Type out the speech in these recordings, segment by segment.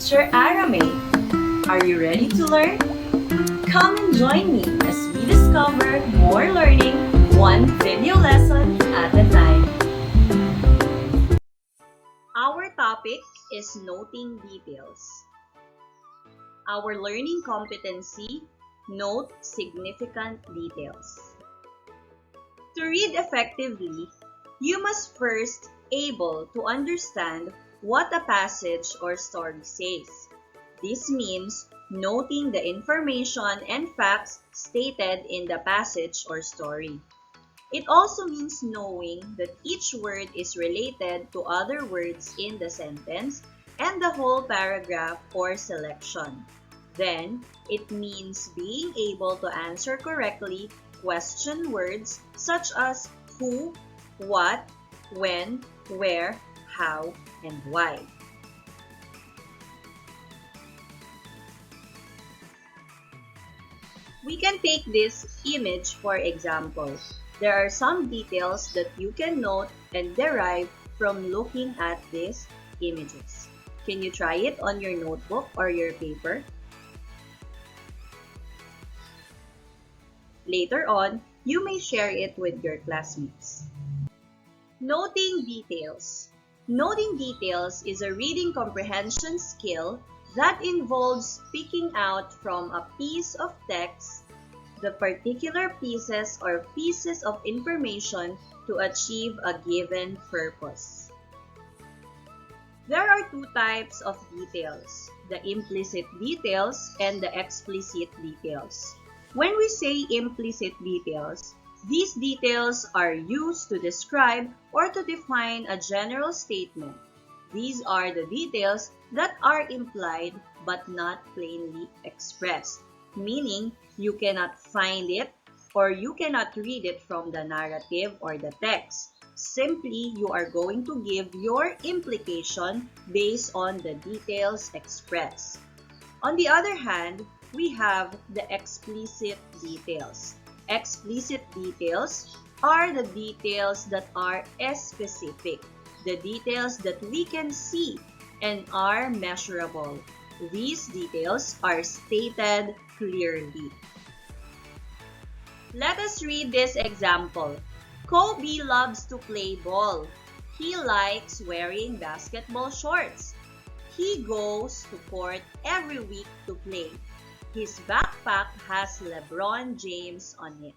Teacher Arame. Are you ready to learn? Come and join me as we discover more learning one video lesson at a time. Our topic is noting details. Our learning competency, note significant details. To read effectively, you must first able to understand what a passage or story says. This means noting the information and facts stated in the passage or story. It also means knowing that each word is related to other words in the sentence and the whole paragraph or selection. Then, it means being able to answer correctly question words such as who, what, when, where, how, and why. We can take this image for example. There are some details that you can note and derive from looking at these images. Can you try it on your notebook or your paper? Later on, you may share it with your classmates. Noting details. Noting details is a reading comprehension skill that involves picking out from a piece of text the particular pieces or pieces of information to achieve a given purpose. There are two types of details, the implicit details and the explicit details. When we say implicit details, these details are used to describe or to define a general statement. These are the details that are implied but not plainly expressed, meaning you cannot find it or you cannot read it from the narrative or the text. Simply, you are going to give your implication based on the details expressed. On the other hand, we have the explicit details. Explicit details are the details that are specific, the details that we can see and are measurable. These details are stated clearly. Let us read this example. Kobe loves to play ball. He likes wearing basketball shorts. He goes to court every week to play. His backpack has LeBron James on it.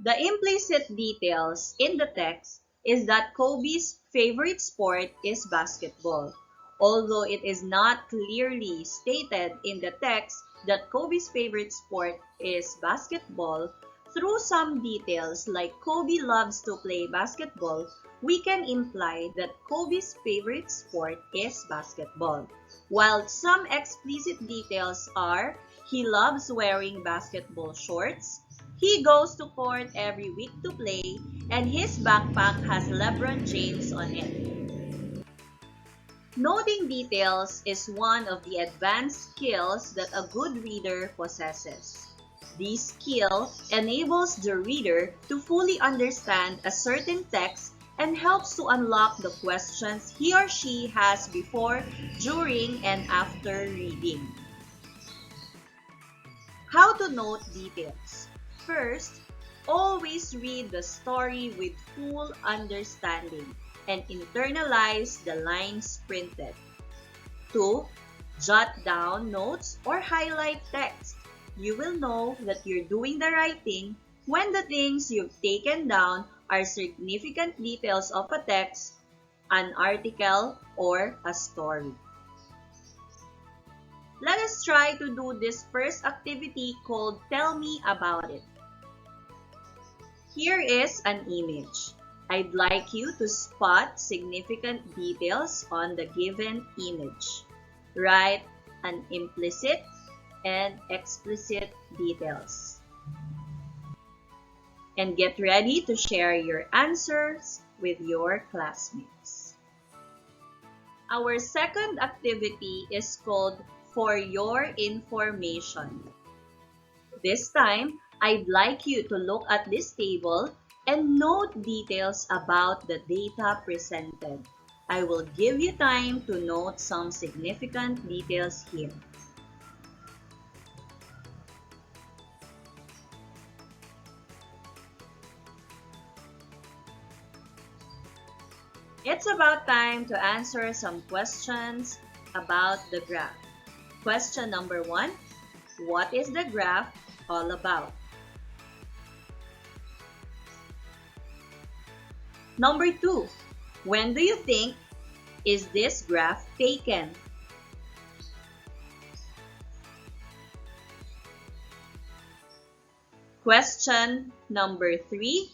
The implicit details in the text is that Kobe's favorite sport is basketball. Although it is not clearly stated in the text that Kobe's favorite sport is basketball, through some details like Kobe loves to play basketball, we can imply that Kobe's favorite sport is basketball. While some explicit details are, he loves wearing basketball shorts, he goes to court every week to play, and his backpack has LeBron James on it. Noting details is one of the advanced skills that a good reader possesses. This skill enables the reader to fully understand a certain text and helps to unlock the questions he or she has before, during, and after reading. How to note details. First, always read the story with full understanding and internalize the lines printed. 2. Jot down notes or highlight text. You will know that you're doing the right thing when the things you've taken down are significant details of a text, an article, or a story. Let us try to do this first activity called Tell Me About It. Here is an image. I'd like you to spot significant details on the given image. Write an implicit and explicit details. And get ready to share your answers with your classmates. Our second activity is called For Your Information. This time, I'd like you to look at this table and note details about the data presented. I will give you time to note some significant details here. It's about time to answer some questions about the graph. Question number 1. What is the graph all about? Number 2. When do you think is this graph taken? Question number 3.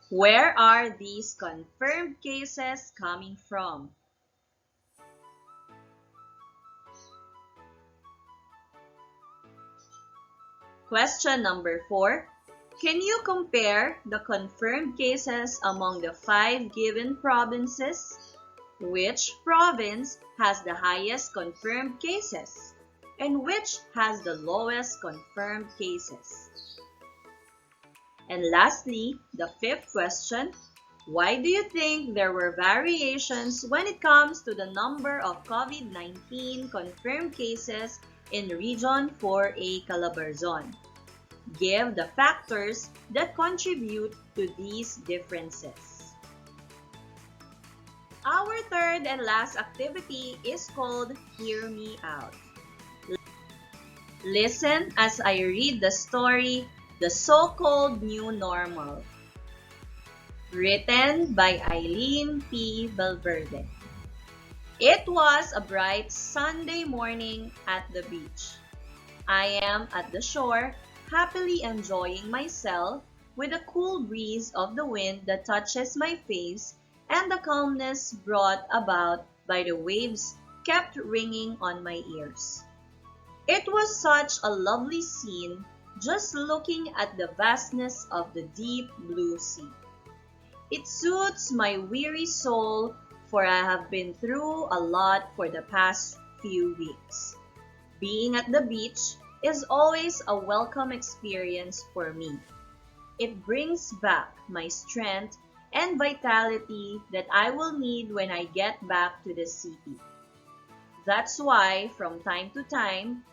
Where are these confirmed cases coming from? Question number 4. Can you compare the confirmed cases among the 5 given provinces? Which province has the highest confirmed cases? And which has the lowest confirmed cases? And lastly, the 5th question. Why do you think there were variations when it comes to the number of COVID-19 confirmed cases in Region 4A Calabarzon? Give the factors that contribute to these differences. Our third and last activity is called Hear Me Out. Listen as I read the story, The So-Called New Normal, written by Eileen P. Valverde. It was a bright Sunday morning at the beach. I am at the shore, happily enjoying myself with the cool breeze of the wind that touches my face and the calmness brought about by the waves kept ringing on my ears. It was such a lovely scene just looking at the vastness of the deep blue sea. It soothes my weary soul, for I have been through a lot for the past few weeks. Being at the beach is always a welcome experience for me. It brings back my strength and vitality that I will need when I get back to the city. That's why, from time to time,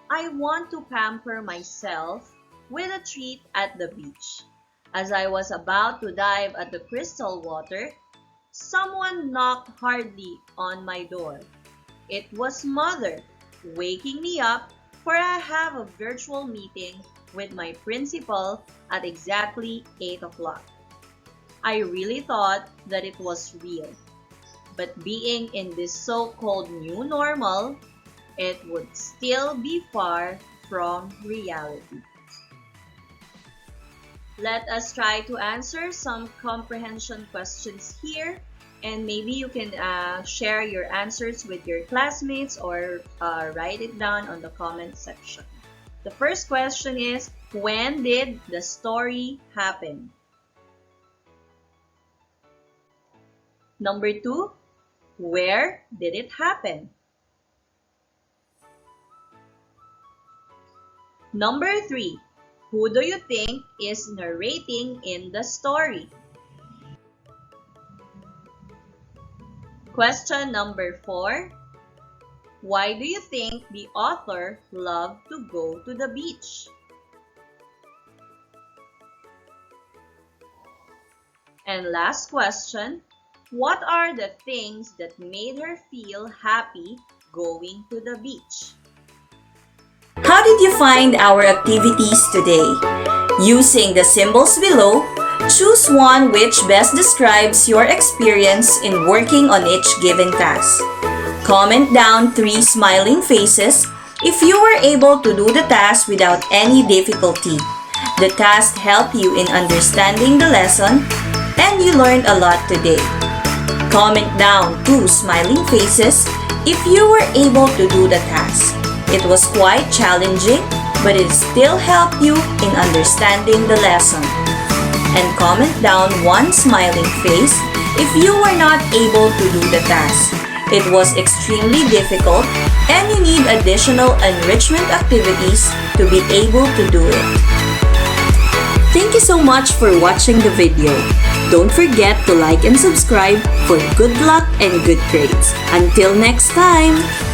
I want to pamper myself with a treat at the beach. As I was about to dive at the crystal water, someone knocked hardly on my door. It was Mother, waking me up, for I have a virtual meeting with my principal at exactly 8 o'clock. I really thought that it was real, but being in this so-called new normal, it would still be far from reality. Let us try to answer some comprehension questions here, and maybe you can share your answers with your classmates or write it down on the comment section. The first question is, when did the story happen? Number 2, where did it happen? Number 3, who do you think is narrating in the story? Question number 4, why do you think the author loved to go to the beach? And last question, what are the things that made her feel happy going to the beach? How did you find our activities today? Using the symbols below, choose one which best describes your experience in working on each given task. Comment down 3 smiling faces if you were able to do the task without any difficulty. The task helped you in understanding the lesson and you learned a lot today. Comment down 2 smiling faces if you were able to do the task. It was quite challenging, but it still helped you in understanding the lesson. And comment down 1 smiling face if you were not able to do the task. It was extremely difficult and you need additional enrichment activities to be able to do it. Thank you so much for watching the video. Don't forget to like and subscribe for good luck and good grades. Until next time!